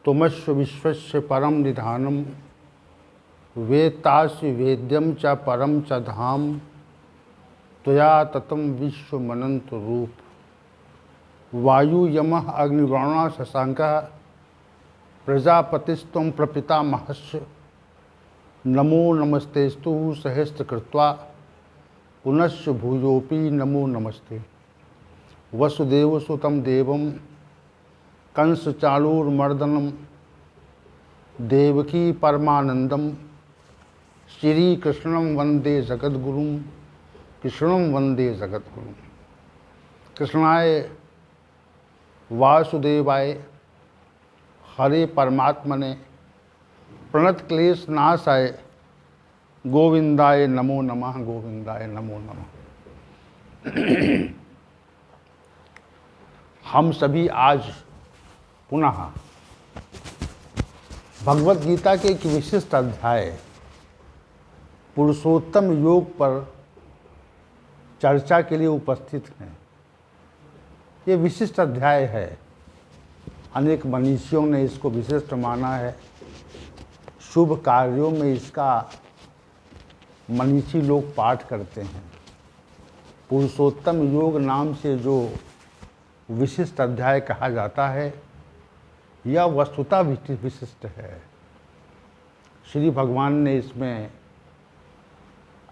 तुमस्व विश्वस्य परम निधानम वेत्तासि वेद्यम च परम च धाम त्वया ततम विश्वमनंत रूप। वायु यमः अग्निवर्णा शशांकः प्रजापतिस्त्वं प्रपितामहस्य। नमो नमस्तेस्तु सहस्रकृत्वा पुनश्च भूयोऽपि नमो नमस्ते। वसुदेवसुतं देवं कंसचाणूरमर्दनं देवकी परमानंदम श्रीकृष्णं वंदे जगद्गुरुं। कृष्णं वंदे जगद्गुरुं। कृष्णाय वासुदेवाय हरे परमात्मने प्रणत क्लेश नाशाय गोविंदाय नमो नमः। गोविंदाय नमो नमः। हम सभी आज पुनः भगवत गीता के एक विशिष्ट अध्याय पुरुषोत्तम योग पर चर्चा के लिए उपस्थित हैं। ये विशिष्ट अध्याय है। अनेक मनीषियों ने इसको विशिष्ट माना है। शुभ कार्यों में इसका मनीषी लोग पाठ करते हैं। पुरुषोत्तम योग नाम से जो विशिष्ट अध्याय कहा जाता है, यह वस्तुतः विशिष्ट है। श्री भगवान ने इसमें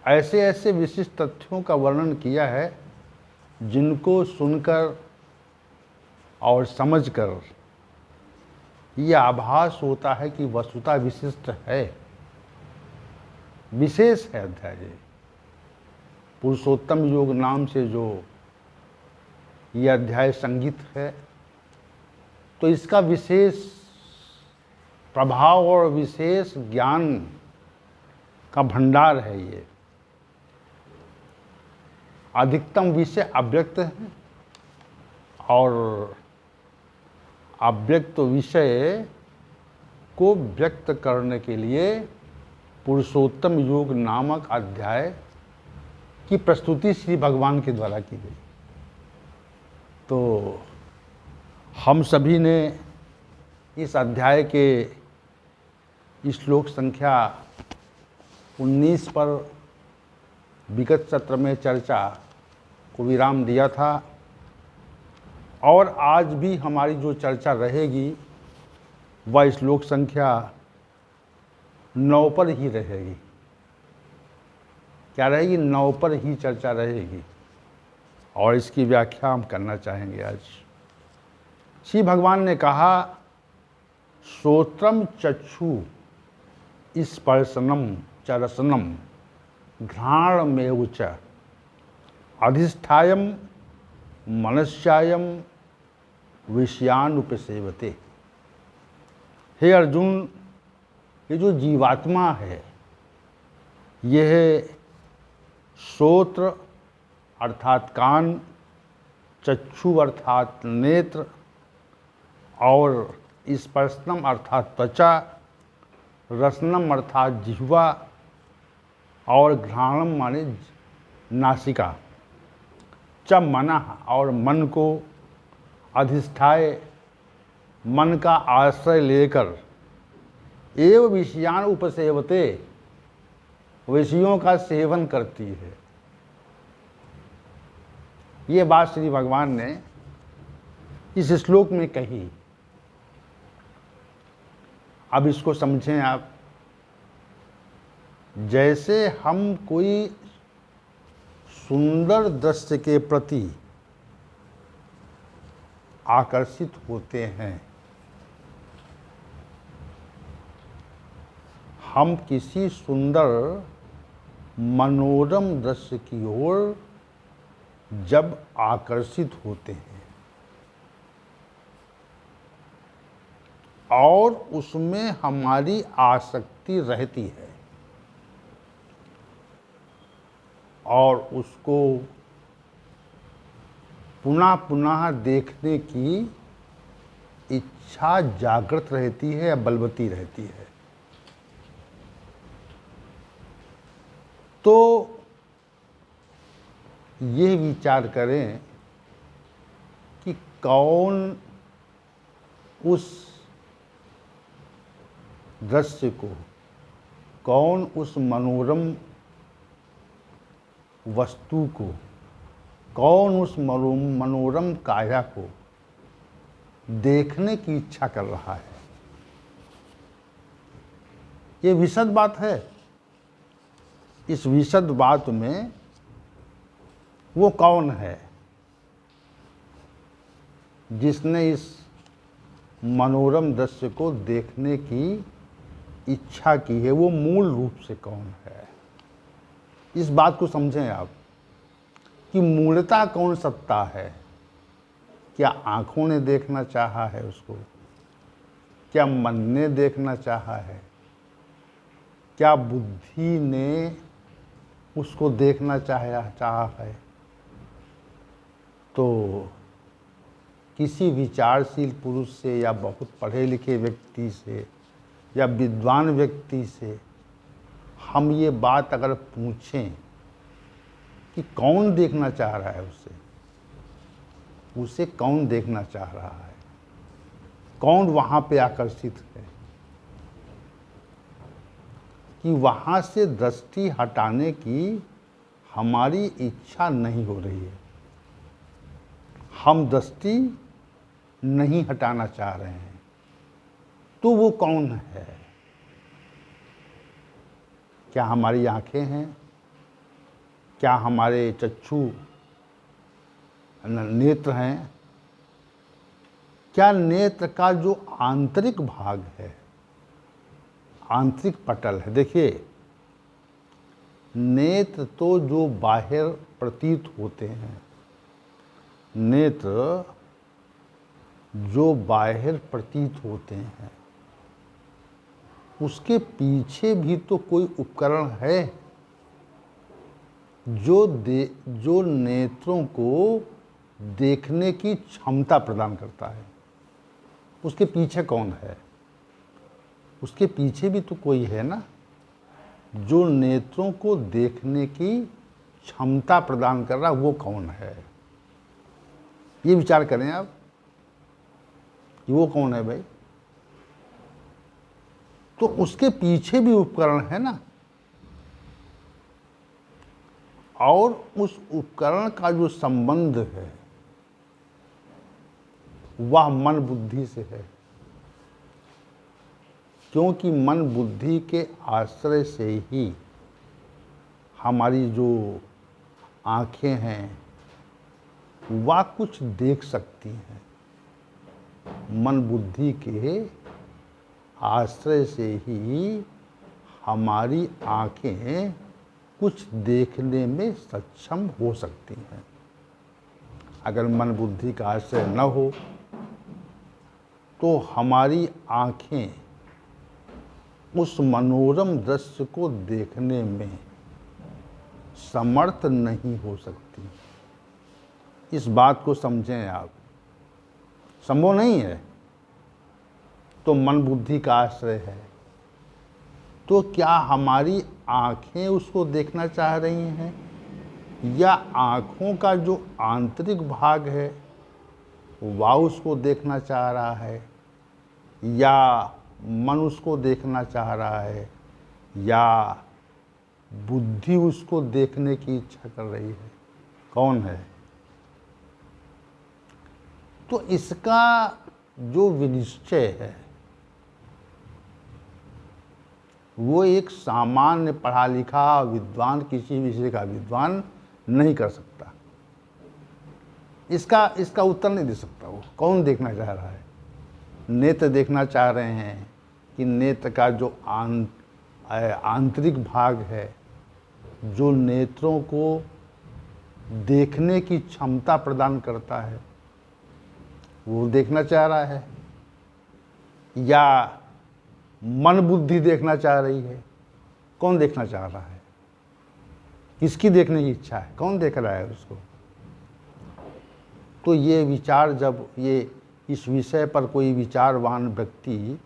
ऐसे ऐसे विशिष्ट तथ्यों का वर्णन किया है जिनको सुनकर और समझकर यह आभास होता है कि वस्तुतः विशिष्ट है, विशेष है अध्याय। पुरुषोत्तम योग नाम से जो यह अध्याय संगीत है, तो इसका विशेष प्रभाव और विशेष ज्ञान का भंडार है। ये अधिकतम विषय अव्यक्त है और अव्यक्त विषय को व्यक्त करने के लिए पुरुषोत्तम योग नामक अध्याय की प्रस्तुति श्री भगवान के द्वारा की गई। तो हम सभी ने इस अध्याय के श्लोक संख्या 19 पर विगत सत्र में चर्चा को विराम दिया था और आज भी हमारी जो चर्चा रहेगी वह श्लोक संख्या 9 पर ही रहेगी। क्या रहेगी? 9 पर ही चर्चा रहेगी और इसकी व्याख्या हम करना चाहेंगे आज। श्री भगवान ने कहा, श्रोत्रम चक्षु स्पर्शनम च रसनम घ्राणमेव च अधिष्ठायम मनस्यायम विषयानुपसेवते। हे अर्जुन, ये जो जीवात्मा है, यह श्रोत्र अर्थात कान, चक्षु अर्थात नेत्र और स्पर्शनम अर्थात त्वचा, रसनम अर्थात जिह्वा और घ्राणम माने नासिका, च मनः और मन को, अधिष्ठाय मन का आश्रय लेकर, एव विषयान उपसेवते विषयों का सेवन करती है। ये बात श्री भगवान ने इस श्लोक में कही। अब इसको समझें आप। जैसे हम कोई सुंदर दृश्य के प्रति आकर्षित होते हैं, हम किसी सुंदर मनोरम दृश्य की ओर जब आकर्षित होते हैं और उसमें हमारी आसक्ति रहती है और उसको पुनः पुनः देखने की इच्छा जागृत रहती है या बलवती रहती है, तो ये विचार करें कि कौन उस दृश्य को, कौन उस मनोरम वस्तु को, कौन उस मनोरम काया को देखने की इच्छा कर रहा है। ये विशद बात है। इस विशद बात में वो कौन है जिसने इस मनोरम दृश्य को देखने की इच्छा की है, वो मूल रूप से कौन है। इस बात को समझें आप कि मूलतः कौन सत्ता है। क्या आँखों ने देखना चाहा है उसको? क्या मन ने देखना चाहा है? क्या बुद्धि ने उसको देखना चाहा है? तो किसी विचारशील पुरुष से या बहुत पढ़े लिखे व्यक्ति से या विद्वान व्यक्ति से हम ये बात अगर पूछें कि कौन देखना चाह रहा है उसे कौन देखना चाह रहा है, कौन वहाँ पे आकर्षित है, कि वहाँ से दृष्टि हटाने की हमारी इच्छा नहीं हो रही है, हम दृष्टि नहीं हटाना चाह रहे हैं, तो वो कौन है? क्या हमारी आँखें हैं? क्या हमारे चक्षु नेत्र हैं? क्या नेत्र का जो आंतरिक भाग है, आंतरिक पटल है? देखिए, नेत्र तो जो बाहर प्रतीत होते हैं, नेत्र जो बाहर प्रतीत होते हैं, उसके पीछे भी तो कोई उपकरण है जो नेत्रों को देखने की क्षमता प्रदान करता है। उसके पीछे कौन है? उसके पीछे भी तो कोई है ना, जो नेत्रों को देखने की क्षमता प्रदान कर रहा। वो कौन है? ये विचार करें आप कि वो कौन है भाई। तो उसके पीछे भी उपकरण है ना, और उस उपकरण का जो संबंध है वह मन बुद्धि से है, क्योंकि मन बुद्धि के आश्रय से ही हमारी जो आँखें हैं वह कुछ देख सकती हैं। मन बुद्धि के आश्रय से ही हमारी आँखें कुछ देखने में सक्षम हो सकती हैं। अगर मन बुद्धि का आश्रय न हो तो हमारी आँखें उस मनोरम दृश्य को देखने में समर्थ नहीं हो सकती। इस बात को समझें आप। संभव नहीं है तो मन बुद्धि का आश्रय है, तो क्या हमारी आँखें उसको देखना चाह रही हैं, या आँखों का जो आंतरिक भाग है वह उसको देखना चाह रहा है, या मन उसको देखना चाह रहा है, या बुद्धि उसको देखने की इच्छा कर रही है? कौन है? तो इसका जो विनिश्चय है वो एक सामान्य पढ़ा लिखा विद्वान, किसी विषय का विद्वान नहीं कर सकता। इसका उत्तर नहीं दे सकता। वो कौन देखना चाह रहा है? नेत्र देखना चाह रहे हैं कि नेत्र का जो आंतरिक भाग है, जो नेत्रों को देखने की क्षमता प्रदान करता है, वो देखना चाह रहा है, या मन बुद्धि देखना चाह रही है? कौन देखना चाह रहा है? किसकी देखने की इच्छा है? कौन देख रहा है उसको? तो ये विचार, जब ये इस विषय पर कोई विचारवान व्यक्ति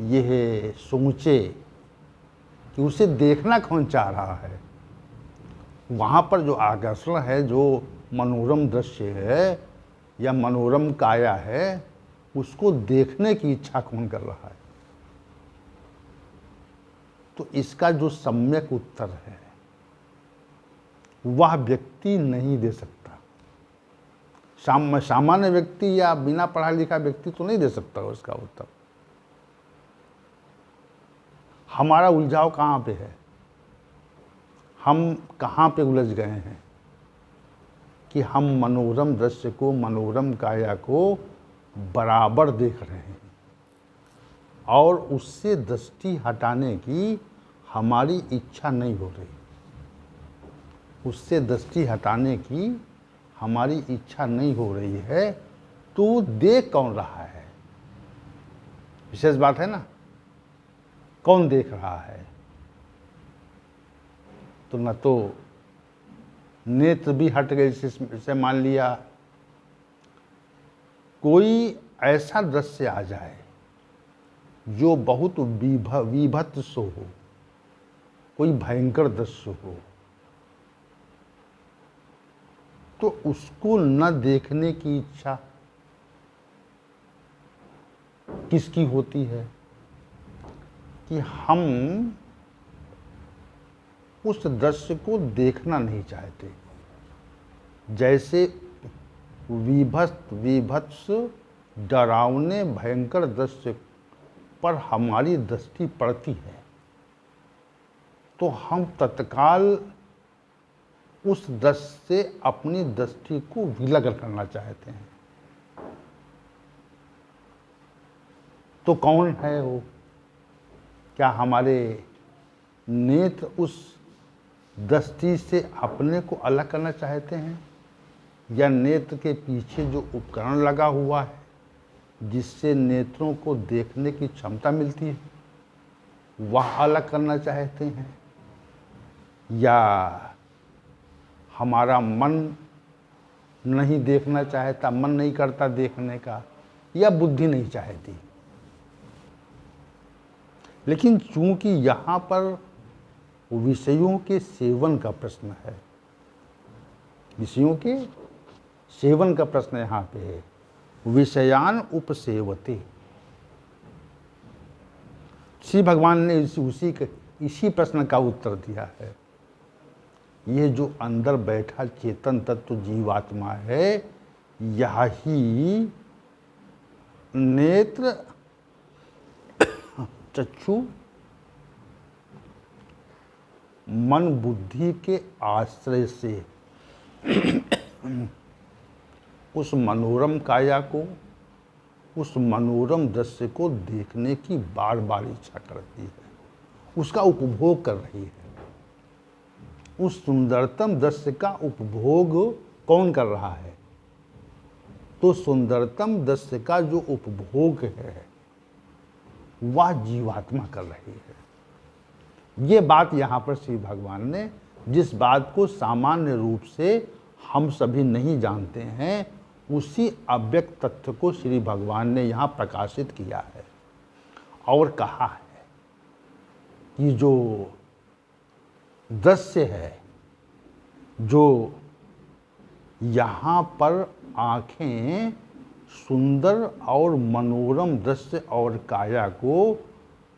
यह सोचे कि उसे देखना कौन चाह रहा है, वहाँ पर जो आकर्षण है, जो मनोरम दृश्य है या मनोरम काया है, उसको देखने की इच्छा कौन कर रहा है? तो इसका जो सम्यक उत्तर है वह व्यक्ति नहीं दे सकता। सामान्य व्यक्ति या बिना पढ़ा लिखा व्यक्ति तो नहीं दे सकता उसका उत्तर। हमारा उलझाव कहाँ पे है, हम कहाँ पे उलझ गए हैं कि हम मनोरम दृश्य को, मनोरम काया को बराबर देख रहे हैं और उससे दृष्टि हटाने की हमारी इच्छा नहीं हो रही। उससे दृष्टि हटाने की हमारी इच्छा नहीं हो रही है, तो देख कौन रहा है? विशेष बात है ना, कौन देख रहा है? तो न तो नेत्र भी हट गए, जैसे मान लिया कोई ऐसा दृश्य आ जाए जो बहुत विभत्स हो, कोई भयंकर दृश्य हो, तो उसको न देखने की इच्छा किसकी होती है कि हम उस दृश्य को देखना नहीं चाहते। जैसे विभत्स डरावने भयंकर दृश्य पर हमारी दृष्टि पड़ती है तो हम तत्काल उस दृश्य से अपनी दृष्टि को विलग करना चाहते हैं। तो कौन है वो? क्या हमारे नेत्र उस दृष्टि से अपने को अलग करना चाहते हैं, या नेत्र के पीछे जो उपकरण लगा हुआ है जिससे नेत्रों को देखने की क्षमता मिलती है वह अलग करना चाहते हैं, या हमारा मन नहीं देखना चाहता, मन नहीं करता देखने का, या बुद्धि नहीं चाहती? लेकिन चूंकि यहाँ पर विषयों के सेवन का प्रश्न है, विषयों के सेवन का प्रश्न यहाँ पे है, विषयान उपसेवते। श्री भगवान ने इसी प्रश्न का उत्तर दिया है। ये जो अंदर बैठा चेतन तत्व जीवात्मा है, यही नेत्र, चक्षु, मन, बुद्धि के आश्रय से उस मनोरम काया को, उस मनोरम दृश्य को देखने की बार बार इच्छा करती है, उसका उपभोग कर रही है। उस सुंदरतम दृश्य का उपभोग कौन कर रहा है? तो सुंदरतम दृश्य का जो उपभोग है वह जीवात्मा कर रही है। ये बात यहाँ पर श्री भगवान ने, जिस बात को सामान्य रूप से हम सभी नहीं जानते हैं, उसी अव्यक्त तथ्य को श्री भगवान ने यहाँ प्रकाशित किया है और कहा है कि जो दृश्य है, जो यहाँ पर आँखें सुंदर और मनोरम दृश्य और काया को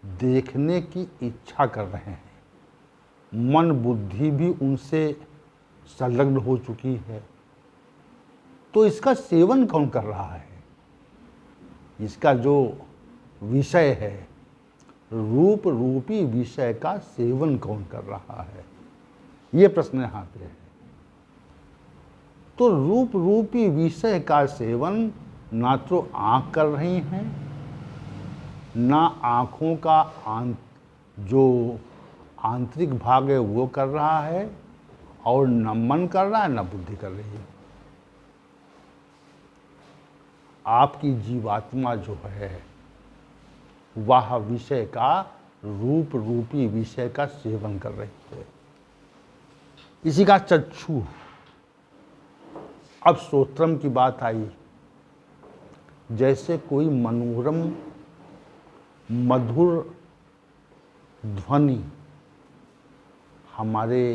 देखने की इच्छा कर रहे हैं, मन बुद्धि भी उनसे संलग्न हो चुकी है, तो इसका सेवन कौन कर रहा है? इसका जो विषय है, रूप रूपी विषय का सेवन कौन कर रहा है? ये प्रश्न यहाँ पे है। तो रूप रूपी विषय का सेवन ना तो आँख कर रही हैं, ना आँखों का जो आंतरिक भाग है वो कर रहा है, और न मन कर रहा है न बुद्धि कर रही है। आपकी जीवात्मा जो है वह विषय का, रूप रूपी विषय का सेवन कर रही है। इसी का चक्षु। अब श्रोत्रम की बात आई। जैसे कोई मनोरम मधुर ध्वनि हमारे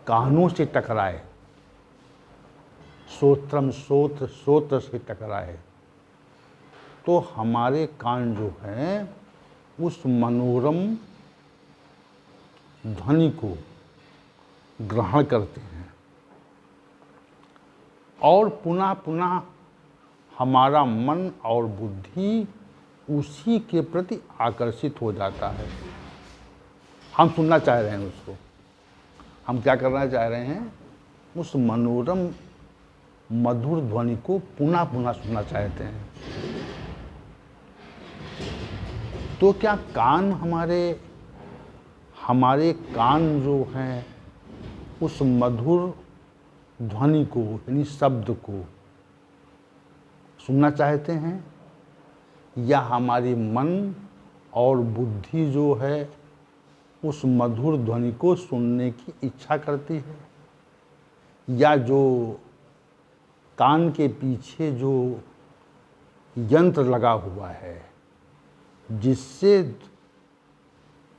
कानों से टकराए, श्रोत्रम श्रोत्र से टकराए, तो हमारे कान जो हैं उस मनोरम ध्वनि को ग्रहण करते हैं और पुनः पुनः हमारा मन और बुद्धि उसी के प्रति आकर्षित हो जाता है। हम सुनना चाह रहे हैं उसको, हम क्या करना चाह रहे हैं, उस मनोरम मधुर ध्वनि को पुनः पुनः सुनना चाहते हैं। तो क्या कान हमारे कान जो हैं उस मधुर ध्वनि को यानी शब्द को सुनना चाहते हैं, या हमारी मन और बुद्धि जो है उस मधुर ध्वनि को सुनने की इच्छा करती है, या जो कान के पीछे जो यंत्र लगा हुआ है जिससे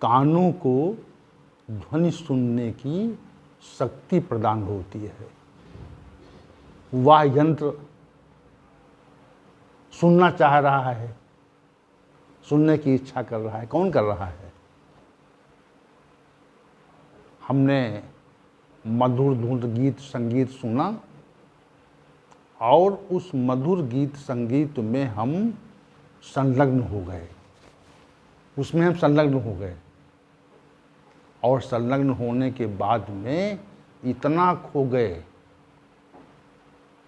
कानों को ध्वनि सुनने की शक्ति प्रदान होती है, वह यंत्र सुनना चाह रहा है, सुनने की इच्छा कर रहा है। कौन कर रहा है? हमने मधुर धुन गीत संगीत सुना और उस मधुर गीत संगीत में हम संलग्न हो गए, उसमें हम संलग्न हो गए और संलग्न होने के बाद में इतना खो गए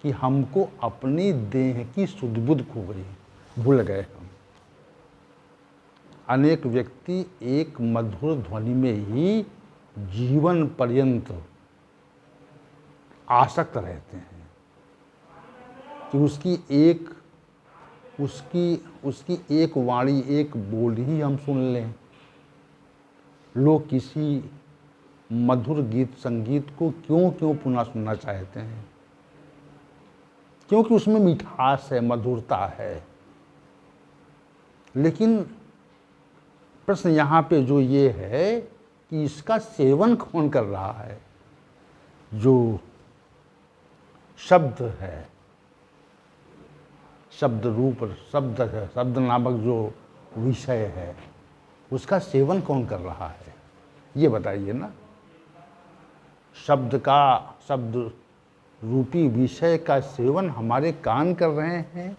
कि हमको अपनी देह की सुध बुध खो गई, भूल गए हम। अनेक व्यक्ति एक मधुर ध्वनि में ही जीवन पर्यंत आसक्त रहते हैं कि उसकी एक वाणी, एक बोल ही हम सुन लें। लोग किसी मधुर गीत संगीत को क्यों पुनः सुनना चाहते हैं? क्योंकि उसमें मिठास है, मधुरता है। लेकिन प्रश्न यहाँ पे जो ये है कि इसका सेवन कौन कर रहा है? जो शब्द है, शब्द रूप शब्द है, शब्द नामक जो विषय है, उसका सेवन कौन कर रहा है? ये बताइए ना। शब्द रूपी विषय का सेवन हमारे कान कर रहे हैं,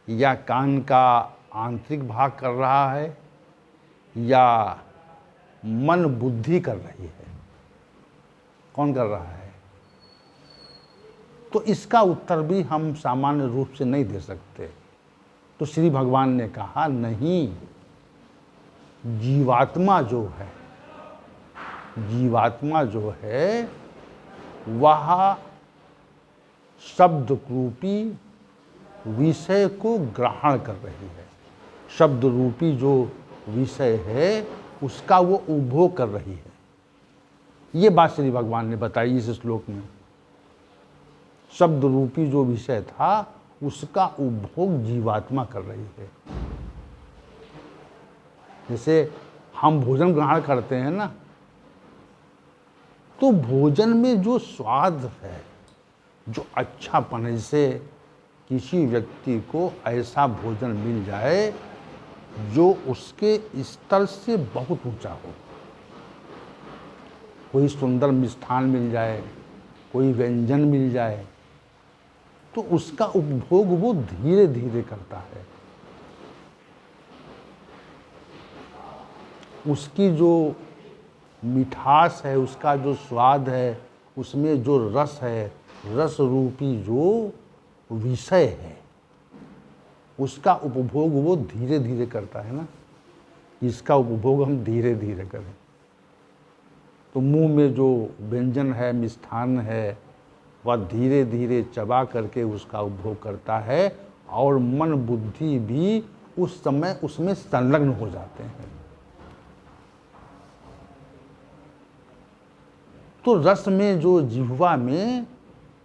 या कान का आंतरिक भाग कर रहा है, या मन बुद्धि कर रही है? कौन कर रहा है? तो इसका उत्तर भी हम सामान्य रूप से नहीं दे सकते। तो श्री भगवान ने कहा नहीं, जीवात्मा जो है वह शब्द रूपी विषय को ग्रहण कर रही है। शब्द रूपी जो विषय है उसका वो उपभोग कर रही है। ये बात श्री भगवान ने बताई इस श्लोक में। शब्द रूपी जो विषय था उसका उपभोग जीवात्मा कर रही है। जैसे हम भोजन ग्रहण करते हैं ना, तो भोजन में जो स्वाद है, जो अच्छापन है, जैसे किसी व्यक्ति को ऐसा भोजन मिल जाए जो उसके स्तर से बहुत ऊंचा हो, कोई सुंदर मिष्ठान मिल जाए, कोई व्यंजन मिल जाए, तो उसका उपभोग वो धीरे धीरे करता है। उसकी जो मिठास है, उसका जो स्वाद है, उसमें जो रस है, रस रूपी जो विषय है, उसका उपभोग वो धीरे धीरे करता है ना। इसका उपभोग हम धीरे धीरे करें तो मुंह में जो व्यंजन है, मिष्ठान है, वह धीरे धीरे चबा करके उसका उपभोग करता है और मन बुद्धि भी उस समय उसमें संलग्न हो जाते हैं। तो रस में जो जिह्वा में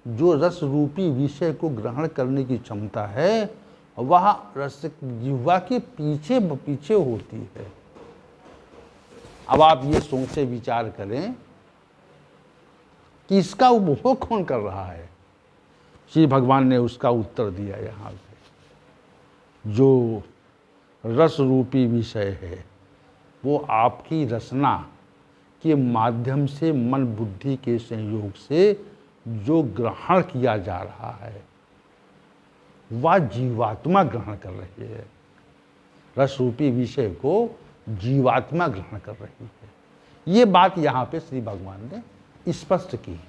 जो रस रूपी विषय को ग्रहण करने की क्षमता है, वह रस जिह्वा के पीछे पीछे होती है। अब आप ये सोचे विचार करें कि इसका उपभोग कौन कर रहा है? श्री भगवान ने उसका उत्तर दिया यहाँ पे। जो रस रूपी विषय है, वो आपकी रचना के माध्यम से मन बुद्धि के संयोग से जो ग्रहण किया जा रहा है वह जीवात्मा ग्रहण कर रही है। रस रूपी विषय को जीवात्मा ग्रहण कर रही है। ये बात यहाँ पे श्री भगवान ने स्पष्ट की।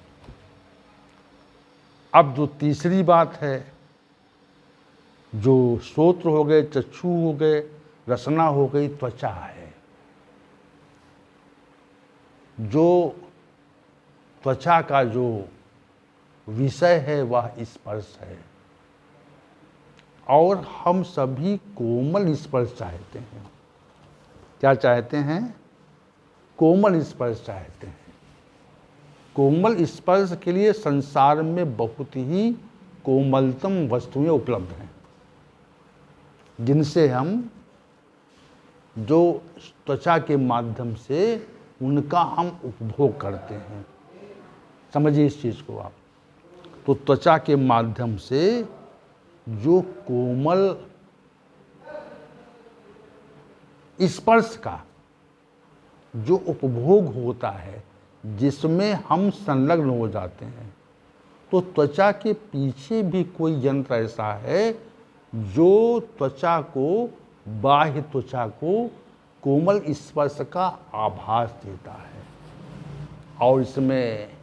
अब जो तीसरी बात है, जो श्रोत्र हो गए, चक्षु हो गए, रसना हो गई, त्वचा है। जो त्वचा का जो विषय है वह स्पर्श है, और हम सभी कोमल स्पर्श चाहते हैं। क्या चाहते हैं? कोमल स्पर्श चाहते हैं। कोमल स्पर्श के लिए संसार में बहुत ही कोमलतम वस्तुएं उपलब्ध हैं, जिनसे हम जो त्वचा के माध्यम से उनका हम उपभोग करते हैं। समझिए इस चीज़ को आप। तो त्वचा के माध्यम से जो कोमल स्पर्श का जो उपभोग होता है, जिसमें हम संलग्न हो जाते हैं, तो त्वचा के पीछे भी कोई यंत्र ऐसा है जो त्वचा को, बाह्य त्वचा को कोमल स्पर्श का आभास देता है। और इसमें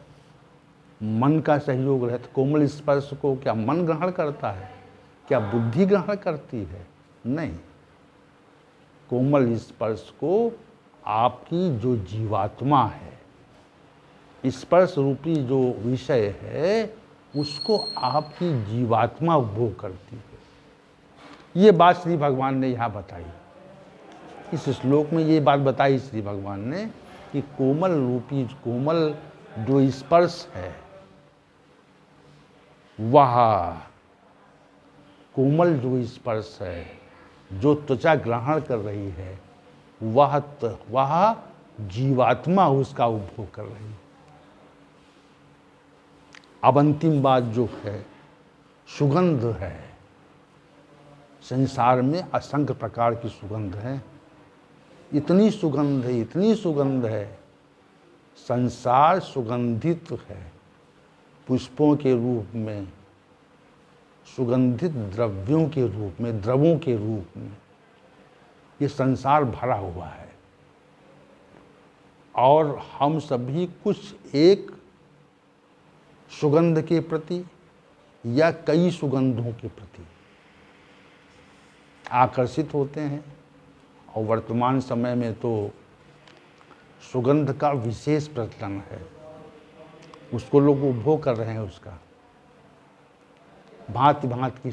मन का सहयोग रहता। कोमल स्पर्श को क्या मन ग्रहण करता है? क्या बुद्धि ग्रहण करती है? नहीं। कोमल स्पर्श को आपकी जो जीवात्मा है, स्पर्श रूपी जो विषय है, उसको आपकी जीवात्मा उपभोग करती है। ये बात श्री भगवान ने यहाँ बताई। इस श्लोक में ये बात बताई श्री भगवान ने कि कोमल रूपी, कोमल जो स्पर्श है, वह कोमल जो स्पर्श है, जो त्वचा ग्रहण कर रही है, वह जीवात्मा उसका उपभोग कर रही है। अब अंतिम बात जो है, सुगंध है। संसार में असंख्य प्रकार की सुगंध है। इतनी सुगंध है, इतनी सुगंध है। संसार सुगंधित है, पुष्पों के रूप में, सुगंधित द्रव्यों के रूप में, द्रवों के रूप में ये संसार भरा हुआ है। और हम सभी कुछ एक सुगंध के प्रति या कई सुगंधों के प्रति आकर्षित होते हैं। और वर्तमान समय में तो सुगंध का विशेष प्रचलन है, उसको लोग उपभोग कर रहे हैं। उसका भांति भांति की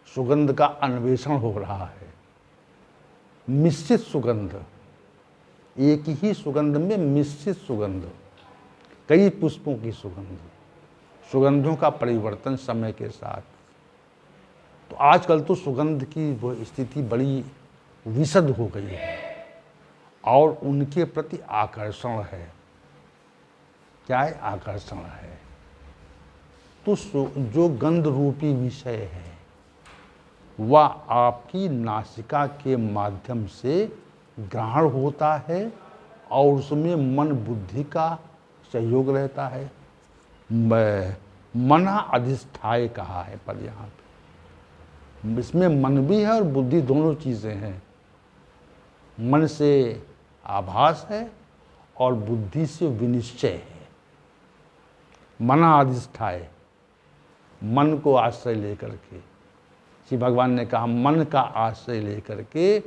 सुगंध का अन्वेषण हो रहा है। मिश्रित सुगंध, एक ही सुगंध में मिश्रित सुगंध, कई पुष्पों की सुगंध, सुगंधों का परिवर्तन समय के साथ। तो आजकल तो सुगंध की वो स्थिति बड़ी विशद हो गई है और उनके प्रति आकर्षण है। क्या है? आकर्षण है। तो जो गंध रूपी विषय है वह आपकी नासिका के माध्यम से ग्रहण होता है और उसमें मन बुद्धि का सहयोग रहता है। मना अधिष्ठाय कहा है पर यहाँ पे, इसमें मन भी है और बुद्धि, दोनों चीज़ें हैं। मन से आभास है और बुद्धि से विनिश्चय है। मना अधिष्ठाय, मन को आश्रय लेकर के, श्री भगवान ने कहा मन का आश्रय लेकर के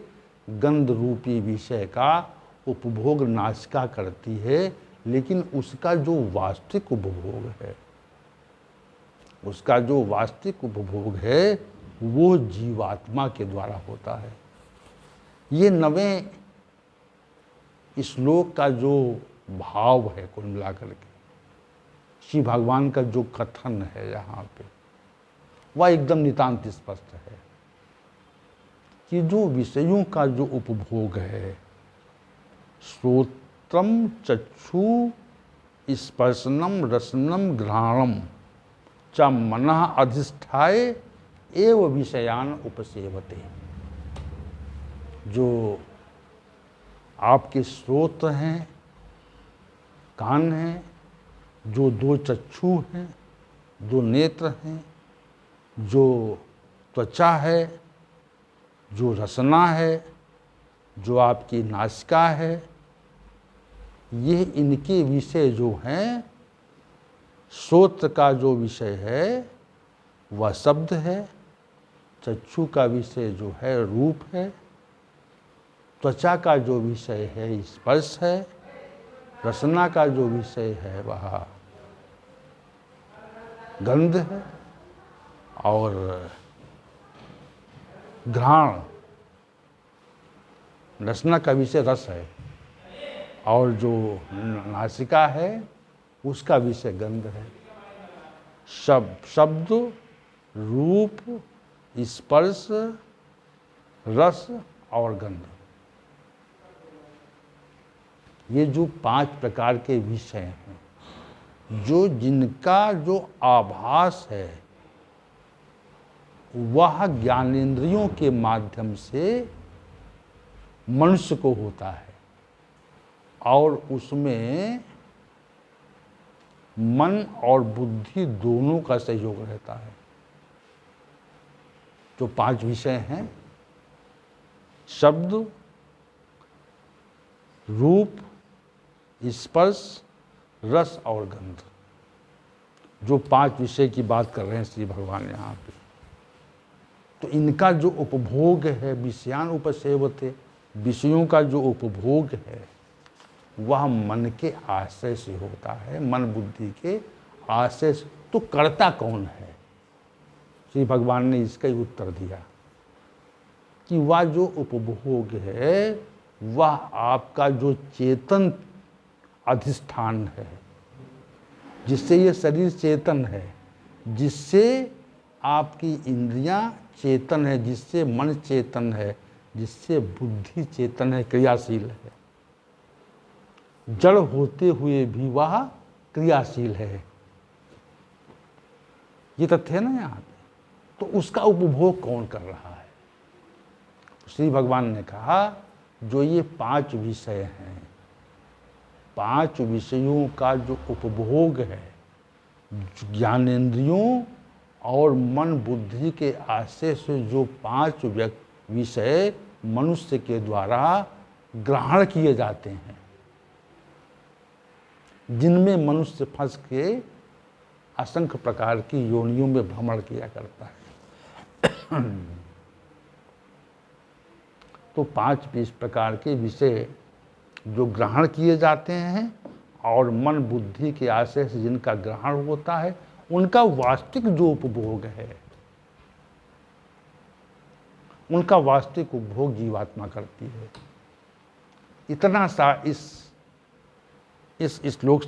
गंध रूपी विषय का उपभोग नासिका करती है, लेकिन उसका जो वास्तविक उपभोग है, उसका जो वास्तविक उपभोग है वो जीवात्मा के द्वारा होता है। ये 9वें श्लोक का जो भाव है कुल मिलाकर के, श्री भगवान का जो कथन है यहाँ पे, वह एकदम नितांत स्पष्ट है कि जो विषयों का जो उपभोग है, श्रोत्रम चक्षु स्पर्शनम रसनम घ्राणम च मनः अधिष्ठाय एव विषयान उपसेवते, जो आपके स्रोत हैं, कान हैं, जो दो चक्षु हैं, जो नेत्र हैं, जो त्वचा है, जो रसना है, जो आपकी नासिका है, ये इनके विषय जो हैं, श्रोत्र का जो विषय है वह शब्द है, चक्षु का विषय जो है रूप है, त्वचा का जो विषय है स्पर्श है, रसना का जो विषय है वह गंध है, और घ्राण रसना का विषय रस है, और जो नासिका है उसका विषय गंध है। शब्द, रूप, स्पर्श, रस और गंध, ये जो 5 प्रकार के विषय हैं, जो जिनका जो आभास है वह ज्ञानेंद्रियों के माध्यम से मनुष्य को होता है, और उसमें मन और बुद्धि दोनों का सहयोग रहता है। जो 5 विषय हैं, शब्द, रूप, स्पर्श, रस और गंध, जो 5 विषय की बात कर रहे हैं श्री भगवान यहाँ पे, तो इनका जो उपभोग है, विषयान उपसेवते, विषयों का जो उपभोग है वह मन के आश्रय से होता है, मन बुद्धि के आश्रय से। तो कर्ता कौन है? श्री भगवान ने इसका ही उत्तर दिया कि वह जो उपभोग है वह आपका जो चेतन अधिष्ठान है, जिससे ये शरीर चेतन है, जिससे आपकी इंद्रियां चेतन है, जिससे मन चेतन है, जिससे बुद्धि चेतन है, क्रियाशील है। जड़ होते हुए भी वह क्रियाशील है। ये तथ्य है ना यहाँ पे। तो उसका उपभोग कौन कर रहा है? श्री भगवान ने कहा जो ये 5 विषय हैं, 5 विषयों का जो उपभोग है, ज्ञानेंद्रियों और मन बुद्धि के आश्रय से जो 5 विषय मनुष्य के द्वारा ग्रहण किए जाते हैं, जिनमें मनुष्य फंस के असंख्य प्रकार की योनियों में भ्रमण किया करता है। तो 5 इस प्रकार के विषय जो ग्रहण किए जाते हैं और मन बुद्धि के आश्रय से जिनका ग्रहण होता है, उनका वास्तविक जो उपभोग है, उनका वास्तविक उपभोग जीवात्मा करती है। इतना सा इस श्लोक